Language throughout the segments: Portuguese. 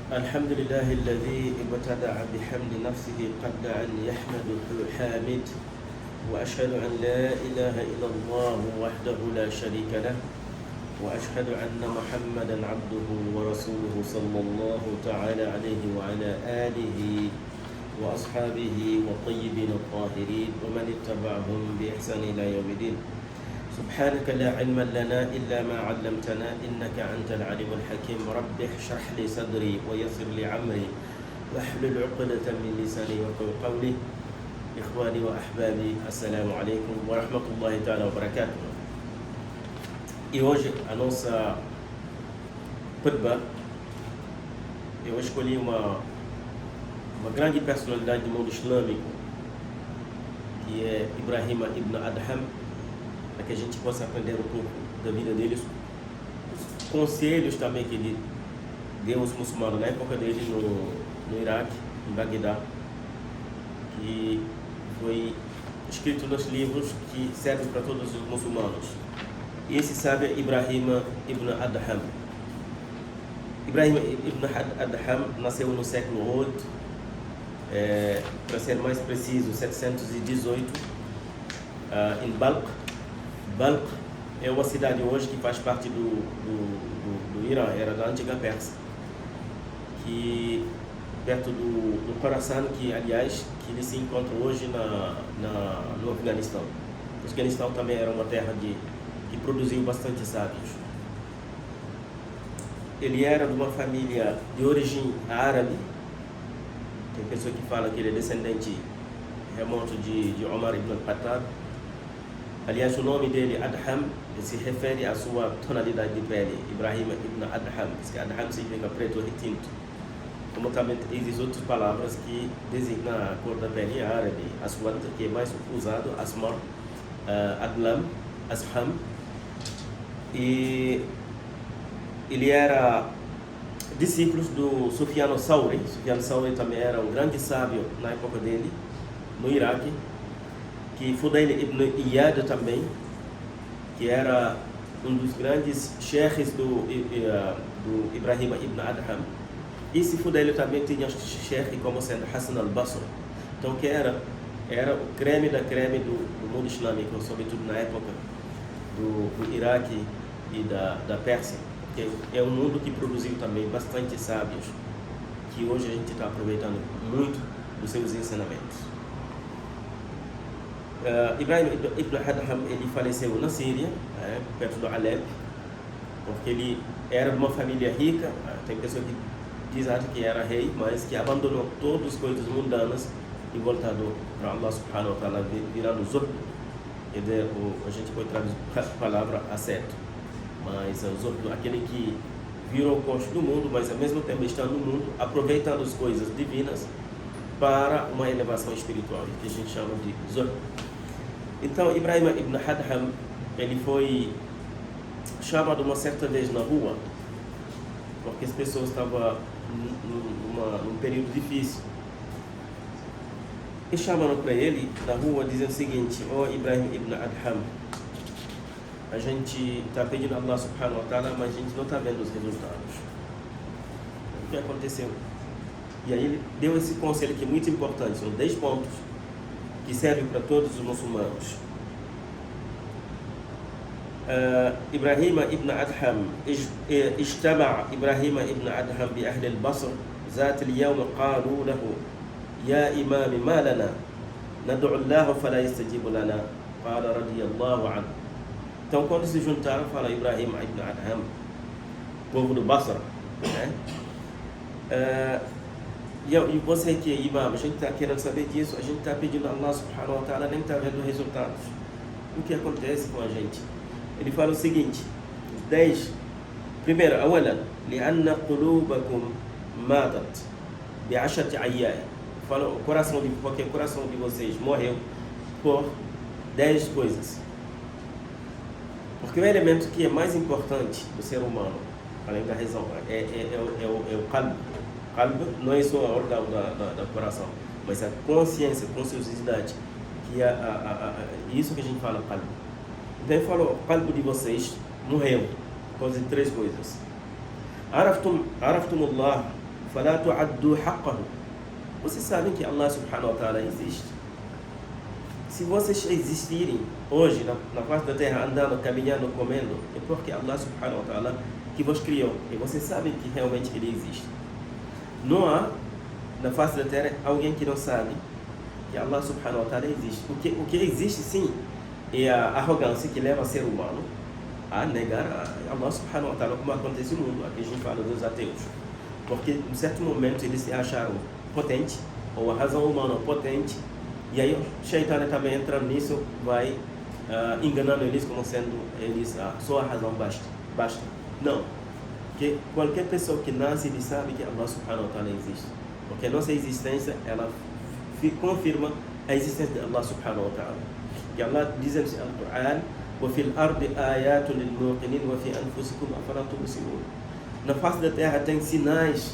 الحمد لله الذي ابتدع بحمد نفسه قبل أن يحمده حامد، وأشهد أن لا إله إلا الله وحده لا شريك له، وأشهد أن محمدا عبده ورسوله صلى الله تعالى عليه وعلى آله وأصحابه والطيبين الطاهرين ومن اتبعهم بإحسان إلى يوم الدين. سبحانك لا علم لنا إلا ما علمتنا إنك أنت العليم الحكيم. رب اشرح لي صدري ويسر لي عمري واحلل عقدة من لساني يفقهوا قولي. إخواني وأحبابي، السلام عليكم ورحمة الله تعالى وبركاته. E hoje a nossa khutba, eu escolhi uma grande personalidade do mundo islâmico, que é Ibrahim ibn Adham, para que a gente possa aprender um pouco da vida deles, os conselhos também que ele deu aos muçulmanos na época dele no Iraque, em Bagdá, que foi escrito nos livros que servem para todos os muçulmanos. E esse sábio é Ibrahim ibn Adham. Ibrahim ibn Adham nasceu no século 8, para ser mais preciso, 718, em Balkh. Balkh é uma cidade hoje que faz parte do Irã, era da antiga Pérsia, que perto do Khorasan, que aliás que ele se encontra hoje no Afeganistão. O Afeganistão também era uma terra que produziu bastante sábios. Ele era de uma família de origem árabe. Tem pessoa que fala que ele é descendente remoto de Omar ibn al-Khattab. Aliás, o nome dele, Adham, se refere à sua tonalidade de pele, Ibrahim ibn Adham, que Adham significa preto e tinto. Como também existem outras palavras que designam a cor da pele árabe, Aswad, que é mais usado, Asmar, Adlam, Asham. E ele era discípulo do Sufyan al-Thawri. Sufyan al-Thawri também era um grande sábio na época dele, no Iraque, que Fudail ibn Iyad também, que era um dos grandes sheikhs do Ibrahim ibn Adham. E esse Fudail também tinha sheikh como sendo Hassan al-Basri. Então que era o creme da creme do mundo islâmico, sobretudo na época do Iraque e da Pérsia, que é um mundo que produziu também bastante sábios, que hoje a gente está aproveitando muito dos seus ensinamentos. Ibrahim ibn Adham, ele faleceu na Síria, perto do Alep, porque ele era de uma família rica. Tem pessoa que diz que era rei, mas que abandonou todas as coisas mundanas e voltado para Allah subhanahu wa ta'ala, virando zuhd. A gente pode traduzir a palavra acerto, mas o zuhd, aquele que virou o costo do mundo, mas ao mesmo tempo está no mundo, aproveitando as coisas divinas para uma elevação espiritual, que a gente chama de zuhd. Então, Ibrahim ibn Adham, ele foi chamado uma certa vez na rua, porque as pessoas estavam num período difícil. E chamaram para ele na rua, dizendo o seguinte: Ibrahim ibn Adham, a gente está pedindo a Allah subhanahu wa ta'ala, mas a gente não está vendo os resultados. O que aconteceu? E aí ele deu esse conselho que é muito importante, são 10 pontos que servem para todos os muçulmanos. Ibrahim ibn Adham, اجتمع إبراهيم ابن أدهم بأهل البصر ذات اليوم قالوا له يا إمام ما لنا ندعو الله فلا يستجيب لنا قال رضي الله عنه. Então, quando se juntaram, fala Ibrahim ibn Adham, povo do Basra, né? E você que é imam, a gente está querendo saber disso, a gente está pedindo a Allah subhanahu wa ta'ala, nem está vendo resultados. O que acontece com a gente? Ele fala o seguinte: 10. Primeiro, أولا لأن قلوبكم ماتت بعشرة أيام. Fala porque o coração de vocês morreu por 10 coisas. Porque o elemento que é mais importante do ser humano, além da razão, é o qalb. Qalb não é só o órgão do coração, mas a consciência, a consciosidade, que é isso que a gente fala qalb. Então ele falou: o qalb de vocês morreu por causa de 3 coisas. عرفتم الله فَلَا تُعَدُّوا حَقَّهُ. Vocês sabem que Allah subhanahu wa ta'ala existe. Se vocês existirem hoje na face da terra, andando, caminhando, comendo, é porque Allah subhanahu wa ta'ala que vos criou. E vocês sabem que realmente Ele existe. Não há na face da terra alguém que não sabe que Allah subhanahu wa ta'ala existe. O que existe sim é a arrogância que leva o ser humano a negar a Allah subhanahu wa ta'ala, como acontece no mundo. Aqui a gente fala dos ateus. Porque em certo momento eles se acharam potente, ou a razão humana potente, e aí o Shaitan também entrando nisso, vai enganando eles como sendo eles só a razão basta. Não. Porque qualquer pessoa que nasce, ele sabe que Allah subhanahu wa ta'ala existe. Porque a nossa existência, ela confirma a existência de Allah subhanahu wa ta'ala. E Allah diz no Al-Quran: وَفِي الْأَرْضِ آيَاتٌ لِلْمُوقِنِينَ وَفِي أَنفُسِكُمْ أَفَلَا تُبْصِرُونَ. Na face da terra tem sinais,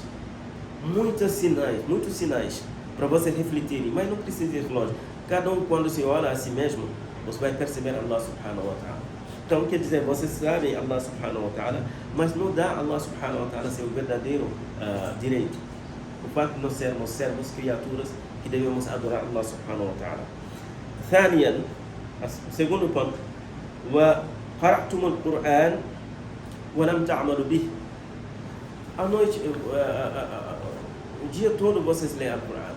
muitos sinais para você refletir, mas não precisa ir longe. Cada um, quando se olha a si mesmo, você vai perceber Allah subhanahu wa ta'ala. Então quer dizer, vocês sabem Allah subhanahu wa ta'ala, mas não dá Allah subhanahu wa ta'ala seu verdadeiro direito. O fato de nós sermos servos, criaturas que devemos adorar Allah subhanahu wa ta'ala. ثانيا, segundo ponto, وقرأتم القرآن ولم تعملوا به. À noite, o dia todo vocês leem o Alcorão,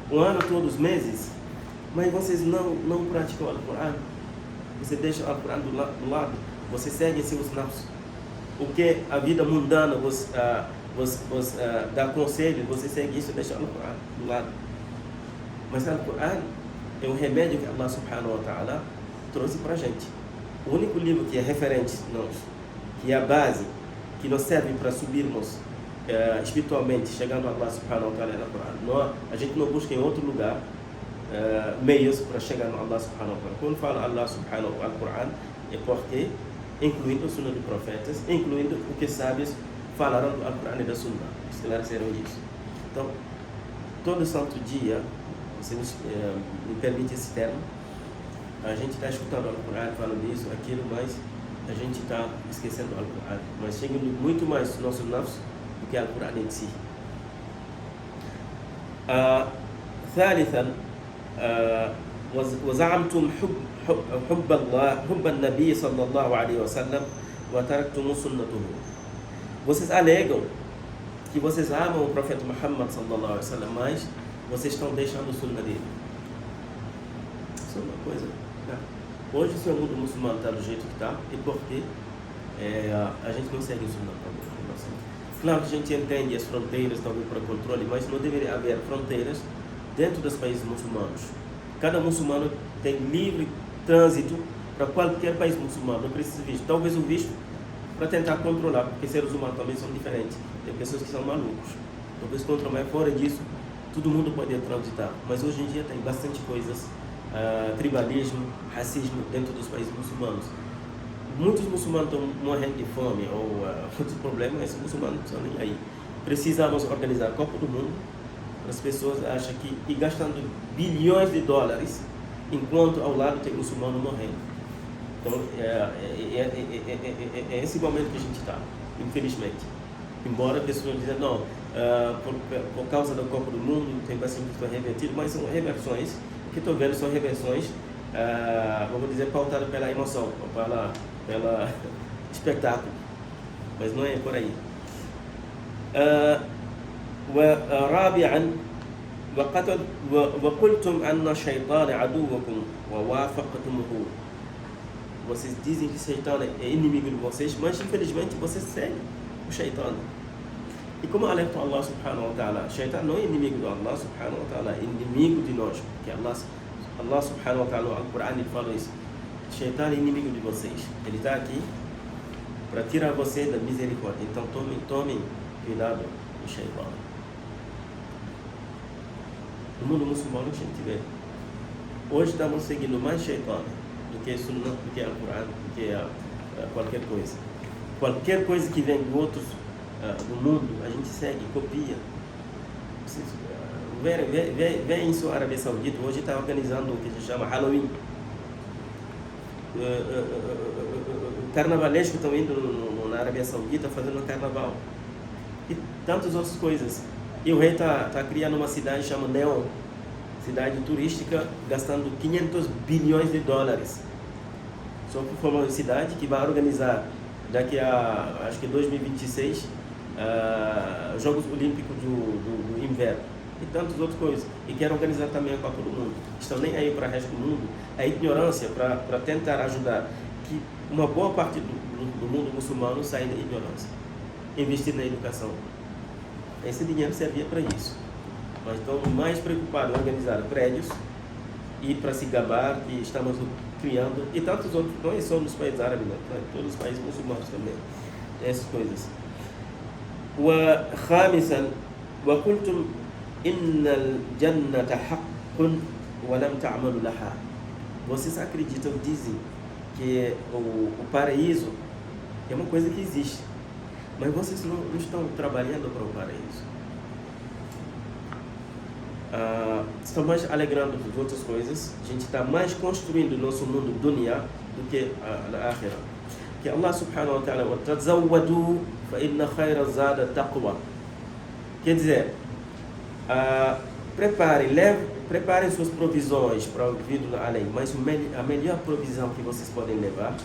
o ano todos os meses, mas vocês não praticam o Alcorão. Você deixa o Alcorão do lado, você segue seus nafs. O que a vida mundana vos dá conselho, você segue isso e deixa o Alcorão do lado. Mas o Alcorão é um remédio que Allah subhanahu wa ta'ala trouxe para a gente. O único livro que é referente nós, que é a base, que nos serve para subirmos espiritualmente, chegando a Allah subhanahu wa ta'ala no Corão. A gente não busca em outro lugar meios para chegar a Allah subhanahu wa ta'ala. Quando fala Allah subhanahu wa ta'ala, é porque, incluindo o Sunnah dos profetas, incluindo o que sábios falaram do Al-Quran e da Sunnah, esclareceram isso. Então, todo santo dia, você me permite esse termo, a gente está escutando o Al-Quran, falando disso, aquilo, mas a gente está esquecendo o Al-Quran. Mas chega muito mais no nosso nafs do que o Al-Quran em si. ثالثا, وزعمتم حب النبي صلى الله عليه وسلم وتركتم سنته. Vocês alegam que vocês amam o profeta Muhammad sallallahu alaihi wasallam, mas vocês estão deixando o sunnah dele. Isso é uma coisa. Hoje o seu mundo muçulmano está do jeito que está, e porque a gente não segue o sunnah. Claro que a gente entende as fronteiras talvez para controle, mas não deveria haver fronteiras dentro dos países muçulmanos. Cada muçulmano tem livre trânsito para qualquer país muçulmano, não precisa de visto. Talvez o visto para tentar controlar, porque seres humanos também são diferentes. Tem pessoas que são malucos. Talvez controlar, fora disso, todo mundo pode transitar. Mas hoje em dia tem bastante coisas, tribalismo, racismo dentro dos países muçulmanos. Muitos muçulmanos estão morrendo de fome ou outros problemas, esses muçulmanos não estão nem aí. Precisamos organizar a Copa do Mundo. As pessoas acham que e gastando bilhões de dólares, enquanto ao lado tem muçulmano morrendo. Então é esse momento que a gente está, infelizmente. Embora as pessoas dizem não, por causa da Copa do Mundo tem bastante que estão revertidas, mas são reversões. O que estou vendo são reversões, vamos dizer, pautadas pela emoção, pela espetáculo, mas não é por aí. ورابعا وقلتم أن الشيطان عدوكم ووافقتموه. Vocês dizem que o Shaitan é inimigo de vocês, mas infelizmente vocês seguem o Shaitan. E como alerta Allah subhanahu wa ta'ala, Shaitan não é inimigo de Allah subhanahu wa ta'ala, é inimigo de nós, porque Allah subhanahu wa ta'ala no Al-Quran ele fala isso. Shaitan é inimigo de vocês, ele está aqui para tirar você da misericórdia. Então tomem cuidado do Shaitan. No mundo muçulmano que a gente vê, hoje estamos seguindo mais Shaitan do que Sunnah, do que Al-Quran, do que qualquer coisa. Qualquer coisa que vem de outros do mundo, a gente segue, copia. Vem isso a Arábia Saudita, hoje está organizando o que se chama Halloween. Carnavalesco estão indo na Arábia Saudita fazendo carnaval. e tantas outras coisas. E o rei está criando uma cidade chamada Neom, cidade turística, gastando 500 bilhões de dólares. Só por formar uma cidade que vai organizar daqui a, acho que 2026, Jogos Olímpicos do Inverno e tantas outras coisas. E quer organizar também a Copa do Mundo. Estão nem aí para o resto do mundo. A ignorância, para tentar ajudar que uma boa parte do mundo muçulmano saia da ignorância. Investir na educação. Esse dinheiro servia para isso. Mas estão mais preocupados em organizar prédios e para se gabar que estamos criando, e tantos outros, não é só nos países árabes, não, todos os países muçulmanos também, essas coisas. وخامسا وقلتم إن الجنة حق ولم تعملوا لها. Vocês acreditam, dizem que o paraíso é uma coisa que existe, mas vocês não estão trabalhando para o paraíso. Estão mais alegrando por outras coisas. A gente está mais construindo o nosso mundo dunya do que a akhirah. Que Allah subhanahu wa ta'ala وَتَزَوَّدُوا فَإِنَّ خَيْرَ الزَّادِ التَّقْوَى. Quer dizer, preparem suas provisões para o vida além, mas a melhor provisão que vocês podem levar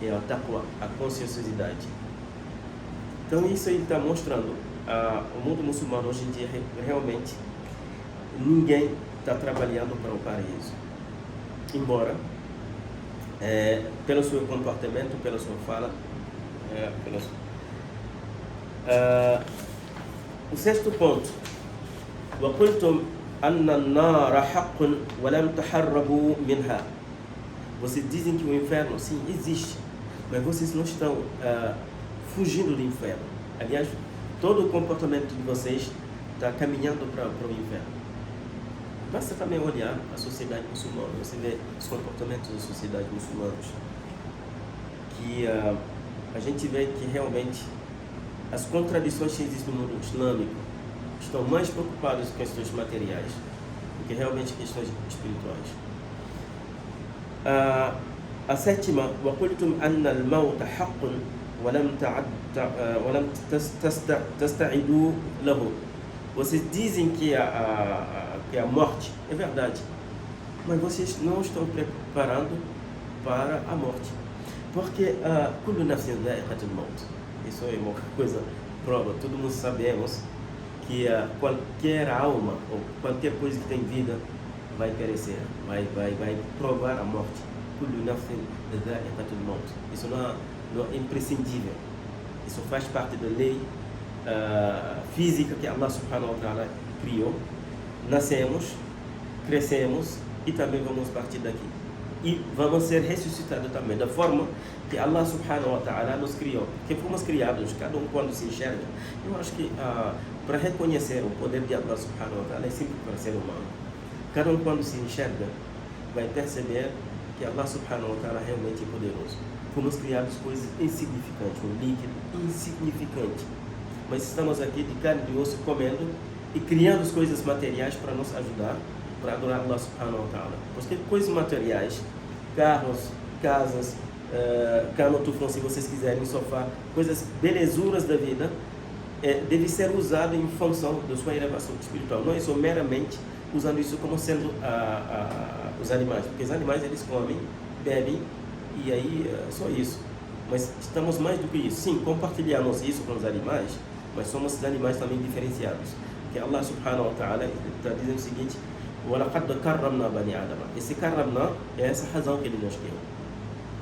é a taqwa, a conscienciosidade. Então isso ele está mostrando, o mundo muçulmano hoje em dia realmente ninguém está trabalhando para o paraíso, embora pelo seu comportamento, pela sua fala, o sexto ponto: وَقُلْتُمْ أَنَّ النَّارَ حَقٌّ وَلَمْ تَحَرَّبُوا مِنْهَا. Vocês dizem que o inferno sim existe, mas vocês não estão fugindo do inferno. Aliás, todo o comportamento de vocês está caminhando para o inferno. Basta também olhar a sociedade muçulmana, você vê os comportamentos da sociedade muçulmana, que a gente vê que realmente as contradições que existem no mundo islâmico estão mais preocupadas com questões materiais do que realmente questões espirituais. A sétima: وَقُلْتُمْ أَنَّ الْمَوْتَ حَقٌّ وَلَمْ تَسْتَعِدُوا لَهُ. Vocês dizem que a morte é verdade, mas vocês não estão preparando para a morte, porque كُلُّ نَفْسٍ ذَائِقَةُ الْمَوْتِ. Isso é uma coisa prova, todo mundo sabemos que qualquer alma ou qualquer coisa que tem vida vai perecer, vai provar a morte. كُلُّ نَفْسٍ ذَائِقَةُ الْمَوْتِ. Isso não é imprescindível, isso faz parte da lei física que Allah subhanahu wa ta'ala criou. Nascemos, crescemos e também vamos partir daqui. E vamos ser ressuscitados também, da forma que Allah subhanahu wa ta'ala nos criou. Porque fomos criados, cada um quando se enxerga. Eu acho que para reconhecer o poder de Allah subhanahu wa ta'ala é simples para o ser humano. Cada um quando se enxerga vai perceber que Allah subhanahu wa ta'ala realmente é poderoso. Fomos criados coisas insignificantes, um líquido insignificante. Mas estamos aqui de carne e de osso comendo e criando as coisas materiais para nos ajudar, para adorar Allah subhanahu wa ta'ala. Porque coisas materiais, carros, casas, cama, tufão, se vocês quiserem, sofá, coisas belezuras da vida, deve ser usado em função da sua elevação espiritual. Não é só meramente usando isso como sendo os animais, porque os animais eles comem, bebem e aí só isso. Mas estamos mais do que isso. Sim, compartilhamos isso com os animais, mas somos os animais também diferenciados. Que Allah subhanahu wa ta'ala está dizendo o seguinte: وَلَقَدْ كَرَّمْنَا بَنِي آدَمَ. Esse karramna é essa razão que ele nos deu.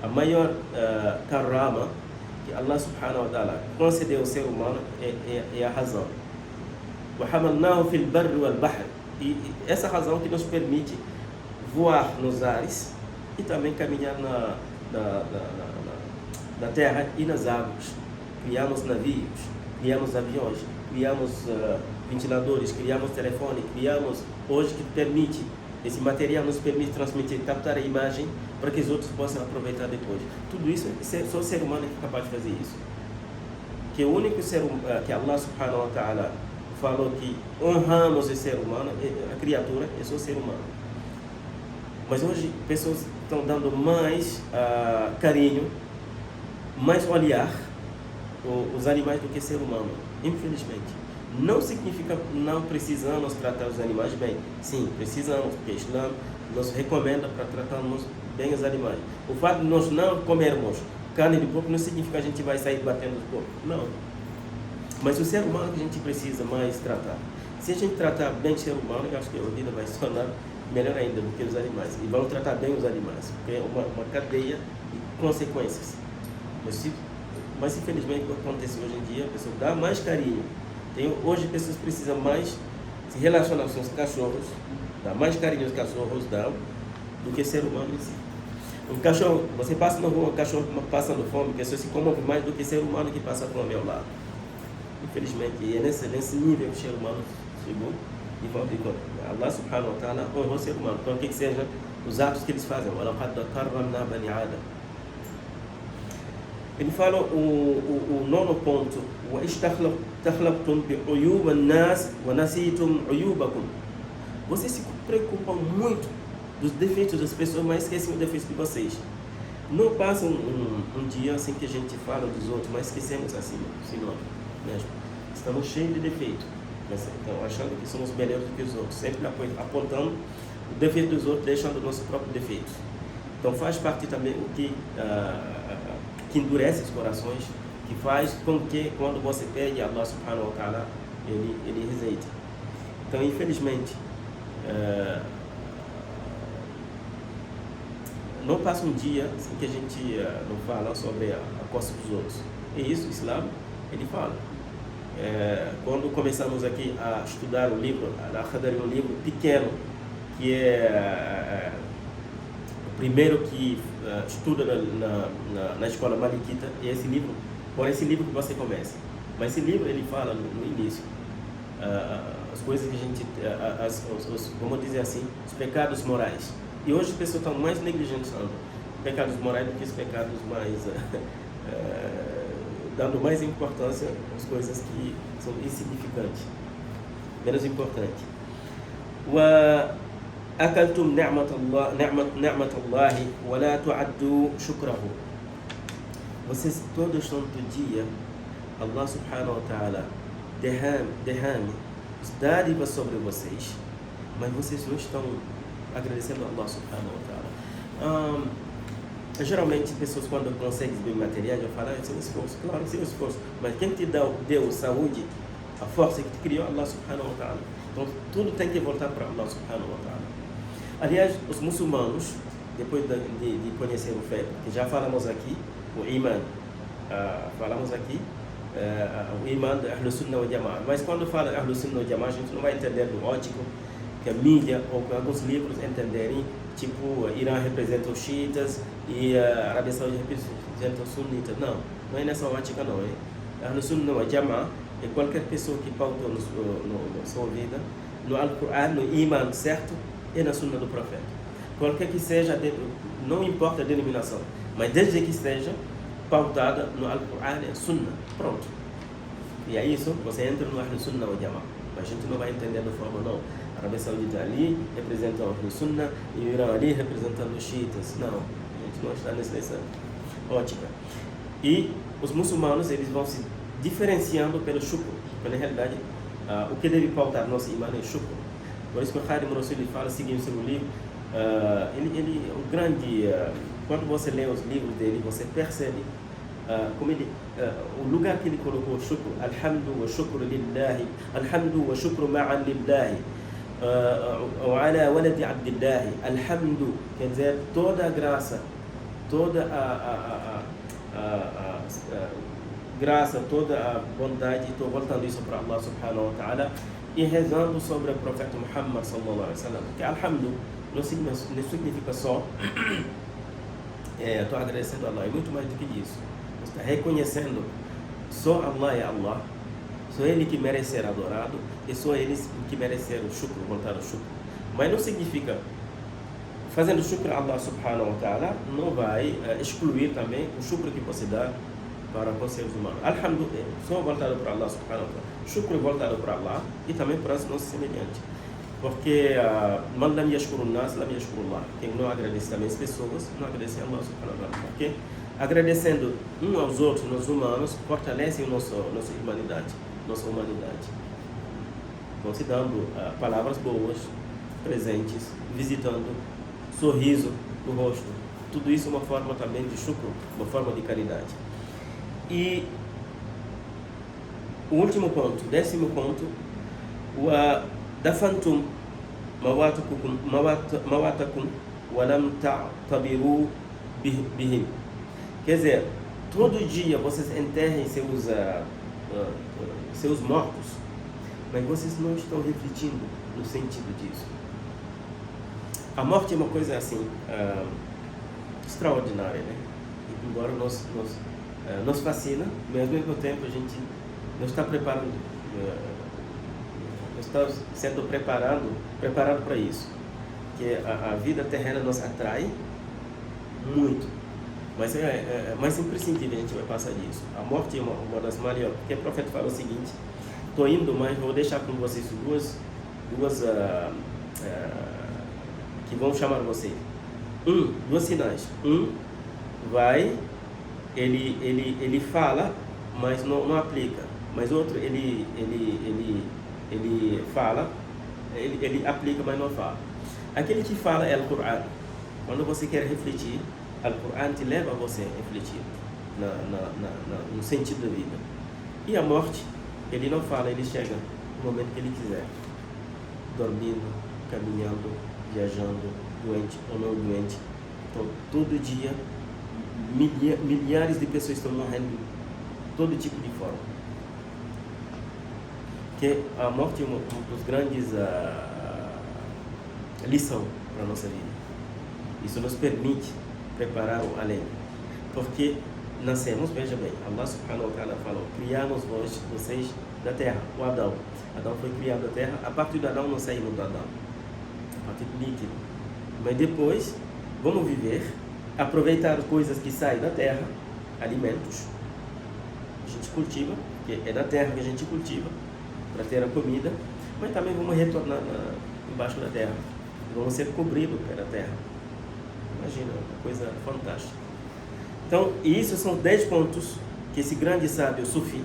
A maior karrama que Allah subhanahu wa ta'ala concedeu ao ser humano é a razão. وَحَمَلْنَاهُ فِي الْبَرِّ وَالْبَحْرِ. E essa razão que nos permite voar nos ares e também caminhar na terra e nas águas. Criamos navios, criamos aviões, criamos ventiladores, criamos telefone, criamos hoje que permite, esse material nos permite transmitir, captar a imagem para que os outros possam aproveitar depois. Tudo isso, só o ser humano que é capaz de fazer isso. Que o único ser que Allah subhanahu wa ta'ala falou que honramos esse ser humano, a criatura é só o ser humano. Mas hoje pessoas estão dando mais carinho, mais olhar os animais do que ser humano. Infelizmente. Não significa não precisamos tratar os animais bem. Sim, precisamos, porque o Islã nos recomenda para tratarmos bem os animais. O fato de nós não comermos carne de porco não significa que a gente vai sair batendo os porcos. Não. Mas o ser humano que a gente precisa mais tratar. Se a gente tratar bem o ser humano, eu acho que a vida vai se tornar melhor ainda do que os animais. E vamos tratar bem os animais, porque é uma cadeia de consequências. Mas infelizmente o que acontece hoje em dia, a pessoa dá mais carinho. Hoje pessoas precisam mais se relacionar com os cachorros, dá mais carinho aos cachorros do que ser humano em si. Um cachorro, você passa na rua, um cachorro passando fome, a pessoa se comove mais do que ser humano que passa fome ao lado. Infelizmente, e é nesse nível que o ser humano chegou e fabricou. Allah subhanahu wa ta'ala honrou o ser humano. Então, o que seja os atos que eles fazem. Ele fala o nono ponto. Vocês se preocupam muito dos defeitos das pessoas, mas esquecem os defeitos de vocês. Não passa um dia assim que a gente fala dos outros, mas esquecemos assim nós mesmo. Estamos cheios de defeitos, então, achando que somos melhores do que os outros, sempre apontando o defeito dos outros, deixando o nosso próprio defeito. Então faz parte também o que endurece os corações, que faz com que quando você pede a Allah subhanahu wa ta'ala, ele rejeita. Então infelizmente não passa um dia assim, que a gente não fala sobre a costa dos outros. E isso o Islã ele fala. Quando começamos aqui a estudar o livro, Al-Akhdari, um livro pequeno, que é o primeiro que estuda na escola Malikita, é esse livro, por esse livro que você começa. Mas esse livro ele fala no início as coisas que a gente, vamos dizer assim, os pecados morais. E hoje as pessoas estão mais negligenciando pecados morais do que os pecados mais dando mais importância às coisas que são insignificantes, menos importantes. وأكلتم نعمة الله ولا تعدوا شكره. Vocês todo santo dia, Allah subhanahu wa ta'ala derrame os dádivas sobre vocês, mas vocês não estão agradecendo a Allah subhanahu wa ta'ala. Geralmente, pessoas quando conseguem bem materiais, já falam, é seu esforço. Claro, seu esforço. Mas quem te deu saúde, a força que te criou, Allah subhanahu wa ta'ala. Então, tudo tem que voltar para Allah subhanahu wa ta'ala. Aliás, os muçulmanos, depois de conhecer o fé, que já falamos aqui, o iman, falamos aqui, o iman de Ahlus Sunnah wal Jama'a. Mas quando fala Ahlus Sunnah wal Jama'a, a gente não vai entender do ótico, que a mídia ou que alguns livros entenderem, tipo, Irã representa os xiitas e a Arábia Saudita representa os sunitas. Não é nessa ótica não. Ahlus Sunnah wal Jama'a é qualquer pessoa que pautou na sua vida, no Al-Qur'an, no iman certo e na Sunnah do Profeta. Qualquer que seja, não importa a denominação, mas desde que esteja pautada no Al-Qur'an e Sunnah, pronto. E é isso, você entra no Ahlus Sunnah wal Jama'a. Mas a gente não vai entender da forma não. A Arábia Saudita ali representando o Sunnah e o Irã ali representando os xiitas. Não, a gente não está nessa ótica. E os muçulmanos, eles vão se diferenciando pelo shukr. Na realidade, o que deve pautar nosso imã é shukr. Por isso que o Khadim Rasul fala, seguindo o seu livro, ele é um grande... quando você lê os livros dele, você percebe como o lugar que ele colocou shukr, alhamdu wa shukru lillahi, alhamdu wa shukru ma'an lillahi, وعلى ولد عبد الله الحمد, quer dizer, toda a graça, toda a graça, toda a bondade, estou voltando isso para Allah subhanahu wa ta'ala e rezando sobre o profeta Muhammad sallallahu alaihi wasallam, porque alhamdu não significa só estou agradecendo a Allah, é muito mais do que isso. Você está reconhecendo só Allah é Allah, só Ele que merece ser adorado e só Ele que merece ser o shukr, voltar ao shukr. Mas não significa, fazendo shukr a Allah subhanahu wa ta'ala, não vai excluir também o shukr que você dá para os seres humanos. Alhamdulillah, só voltado para Allah subhanahu wa ta'ala. Shukr voltado para Allah e também para os nossos semelhantes. Porque man lam yashkuru nas, lam yashkuru Allah. Quem não agradece também as pessoas, não agradece a Allah subhanahu wa ta'ala. Porque agradecendo uns aos outros, nós humanos, fortalecem nossa humanidade. nossa humanidade. Então, se dando palavras boas, presentes, visitando, sorriso no rosto. Tudo isso é uma forma também de shukr, uma forma de caridade. E o último ponto, 10º ponto, dafantum mawatakum wa lam ta'tabiru bihim. Quer dizer, todo dia vocês enterrem seus mortos, mas vocês não estão refletindo no sentido disso. A morte é uma coisa assim extraordinária, né? E, embora nos fascina, mas ao mesmo tempo a gente não está preparando, não está sendo preparado para isso. Que a vida terrena nos atrai muito, mas mais imprescindível, a gente vai passar disso. A morte é uma das maiores, porque o profeta fala o seguinte: estou indo, mas vou deixar com vocês duas que vão chamar vocês. Dois sinais. Ele fala, mas não aplica. Mas outro, ele fala, ele aplica, mas não fala. Aquele que fala é o Coran. Quando você quer refletir, o Coran te leva a você a refletir no sentido da vida. E a morte, ele não fala, ele chega no momento que ele quiser. Dormindo, caminhando, viajando, doente ou não doente. Então, todo dia, milhares de pessoas estão morrendo de todo tipo de forma. Que a morte é uma das grandes lições para a nossa vida. Isso nos permite preparar o além. Porque nascemos, veja bem, Allah subhanahu wa ta'ala falou: criamos vocês da terra, o Adão. Adão foi criado da terra, a partir do Adão não saímos do Adão, a partir do líquido. Mas depois, vamos viver, aproveitar coisas que saem da terra, alimentos. A gente cultiva, porque é da terra que a gente cultiva, para ter a comida, mas também vamos retornar embaixo da terra. Vamos ser cobridos pela terra. Imagina, uma coisa fantástica. Então, isso são 10 pontos que esse grande sábio sufi,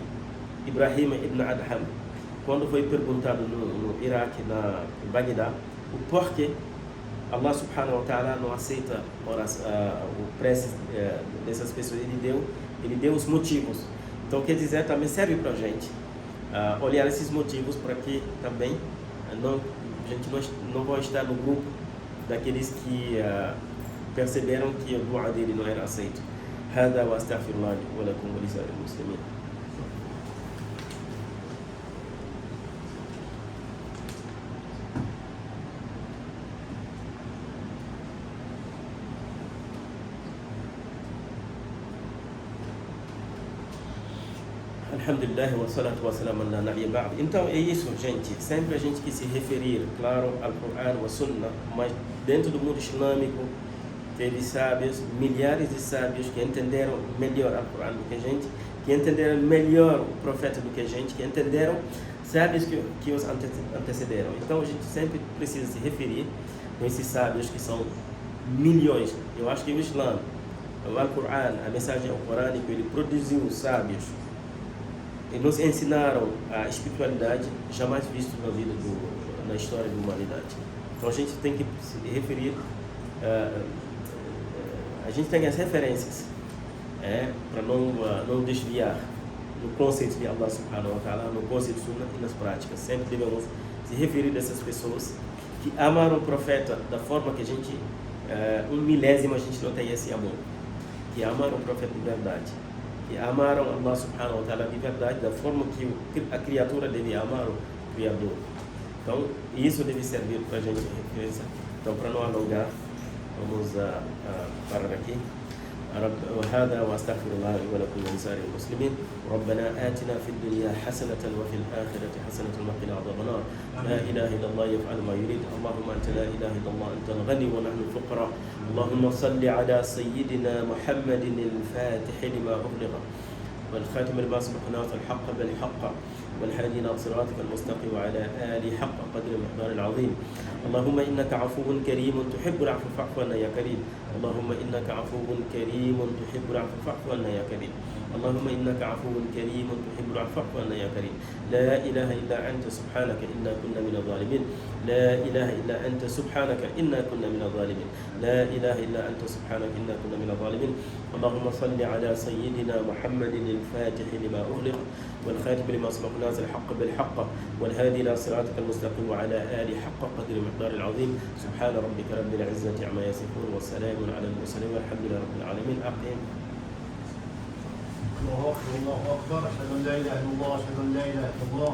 Ibrahim ibn Adham, quando foi perguntado no Iraque, em Bagdá, o porquê Allah subhanahu wa ta'ala não aceita o prece dessas pessoas, ele deu os motivos. Então, quer dizer, também serve para a gente olhar esses motivos para que também a gente não vai estar no grupo daqueles que perceberam que o dua dele não era aceito. هذا واستغفر الله ولكم ولسائر المسلمين. Alhamdulillah wa salatu wa salam ala nabiy ba'd. Então é isso, gente. Sempre a gente que se referir, claro, ao Coran, ao Sunnah, mas dentro do mundo islâmico teve sábios, milhares de sábios que entenderam melhor o Coran do que a gente, que entenderam melhor o profeta do que a gente, que entenderam sábios que os antecederam. Então a gente sempre precisa se referir com esses sábios que são milhões. Eu acho que o Islã, o Al-Quran, a mensagem corânica, ele produziu sábios e nos ensinaram a espiritualidade jamais visto na história da humanidade. Então a gente tem que se referir, a gente tem as referências para não desviar do conceito de Allah subhanahu wa ta'ala, no conceito de Sunnah e nas práticas. Sempre devemos se referir a essas pessoas que amaram o profeta da forma que a gente, milésimo a gente não tem esse amor, que amaram o profeta de verdade, que amaram Allah subhanahu wa ta'ala de verdade, da forma que a criatura deve amar o Criador. Então, isso deve servir para a gente referência. Então, para não alongar, vamos parar aqui. وهذا واستغفر الله لي ولكم ولسائر المسلمين. ربنا آتنا في الدنيا حسنة وفي الآخرة حسنة وقنا عذاب النار. لا إله إلا الله يفعل ما يريد. اللهم أنت لا إله إلا الله أنت الغني ونحن الفقراء. اللهم صل على سيدنا محمد الفاتح لما أغلق والخاتم لما سبق ناصر الحق بالحق والهادي إلى صراطك المستقيم وعلى آله حق قدر المقدار العظيم. اللهم إنك عفو كريم تحب العفو فاعف عنا يا كريم. اللهم إنك عفو كريم تحب العفو فاعف عنا يا كريم. اللهم إنك عفو كريم تحب العفو فاعف عنا يا كريم. لا إله إلا أنت سبحانك إنا كنا من الظالمين. لا إله إلا أنت سبحانك إنا كنا من الظالمين. لا إله إلا أنت سبحانك إنا كنا من الظالمين. اللهم صل على سيدنا محمد الفاتح لما أغلق والخاتم لما سبق نازل الحق بالحق والهادي إلى صراطك المستقيم وعلى آله حق قدر المقدار العظيم. سبحان ربك رب العزة عما يصفون وسلام على المرسلين والحمد لله رب العالمين. أقيم. الله أكبر الله أكبر، أشهد أن لا إله إلا الله، أشهد أن لا إله إلا الله.